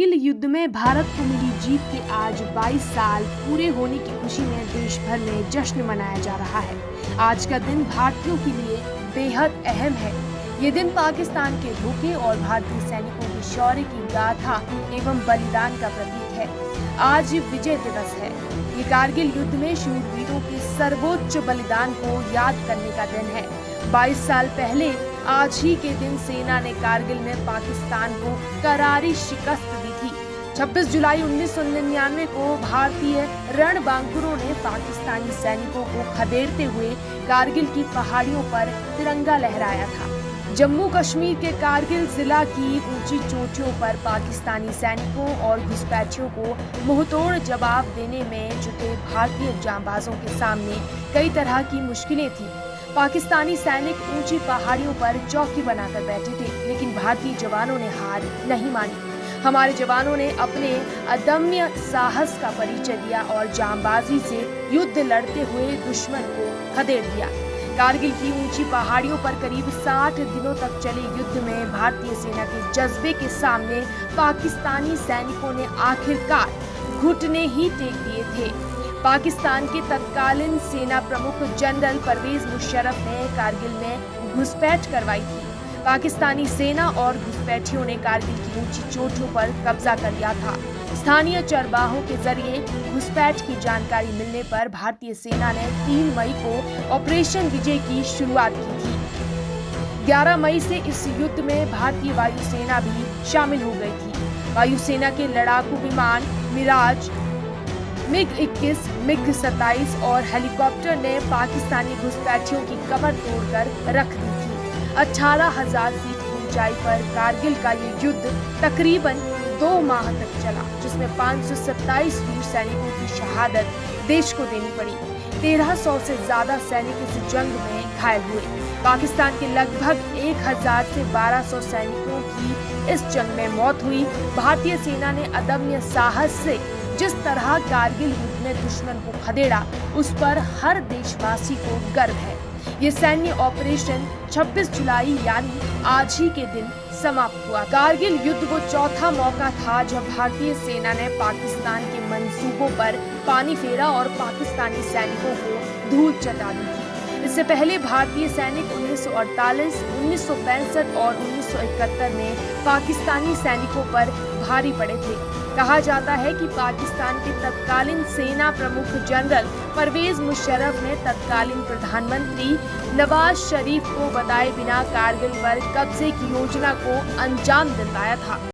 कारगिल युद्ध में भारत को मिली जीत के आज 22 साल पूरे होने की खुशी में देश भर में जश्न मनाया जा रहा है। आज का दिन भारतीयों के लिए बेहद अहम है। ये दिन पाकिस्तान के धोखे और भारतीय सैनिकों की शौर्य की गाथा एवं बलिदान का प्रतीक है। आज विजय दिवस है। ये कारगिल युद्ध में शूरवीरों के सर्वोच्च बलिदान को याद करने का दिन है। 22 साल पहले आज ही के दिन सेना ने कारगिल में पाकिस्तान को करारी शिकस्त दी थी। 26 जुलाई 1999 को भारतीय रणबांकुरों ने पाकिस्तानी सैनिकों को खदेड़ते हुए कारगिल की पहाड़ियों पर तिरंगा लहराया था। जम्मू कश्मीर के कारगिल जिला की ऊंची चोटियों पर पाकिस्तानी सैनिकों और घुसपैठियों को मुंहतोड़ जवाब देने में जुटे भारतीय जांबाजों के सामने कई तरह की मुश्किलें थी। पाकिस्तानी सैनिक ऊंची पहाड़ियों पर चौकी बनाकर बैठे थे, लेकिन भारतीय जवानों ने हार नहीं मानी। हमारे जवानों ने अपने अदम्य साहस का परिचय दिया और जांबाजी से युद्ध लड़ते हुए दुश्मन को खदेड़ दिया। कारगिल की ऊंची पहाड़ियों पर करीब 60 दिनों तक चले युद्ध में भारतीय सेना के जज्बे के सामने पाकिस्तानी सैनिकों ने आखिरकार घुटने ही टेक दिए थे। पाकिस्तान के तत्कालीन सेना प्रमुख जनरल परवेज मुशर्रफ ने कारगिल में घुसपैठ करवाई थी। पाकिस्तानी सेना और घुसपैठियों ने कारगिल की ऊंची चोटियों पर कब्जा कर लिया था। स्थानीय चरवाहों के जरिए घुसपैठ की जानकारी मिलने पर भारतीय सेना ने 3 मई को ऑपरेशन विजय की शुरुआत की थी। 11 मई से इस युद्ध में भारतीय वायुसेना भी शामिल हो गई थी। वायुसेना के लड़ाकू विमान मिराज, MiG-21, MiG-27 और हेलीकॉप्टर ने पाकिस्तानी घुसपैठियों की कमर तोड़कर रख दी थी। 18,000 फीट की ऊंचाई पर कारगिल का ये युद्ध तकरीबन 2 माह तक चला, जिसमें 527 वीर सैनिकों की शहादत देश को देनी पड़ी। 1300 से ज्यादा सैनिक इस जंग में घायल हुए। पाकिस्तान के लगभग 1000 से 1200 सैनिकों की इस जंग में मौत हुई। भारतीय सेना ने अदम्य साहस से जिस तरह कारगिल युद्ध में दुश्मन को खदेड़ा, उस पर हर देशवासी को गर्व है। ये सैन्य ऑपरेशन 26 जुलाई यानी आज ही के दिन समाप्त हुआ। कारगिल युद्ध वो चौथा मौका था जब भारतीय सेना ने पाकिस्तान के मंसूबों पर पानी फेरा और पाकिस्तानी सैनिकों को धूल चटा दी थी। इससे पहले भारतीय सैनिक 1948, 1965 और 1971 में पाकिस्तानी सैनिकों पर भारी पड़े थे। कहा जाता है कि पाकिस्तान के तत्कालीन सेना प्रमुख जनरल परवेज मुशर्रफ ने तत्कालीन प्रधानमंत्री नवाज शरीफ को बताए बिना कारगिल पर कब्जे की योजना को अंजाम दिलवाया था।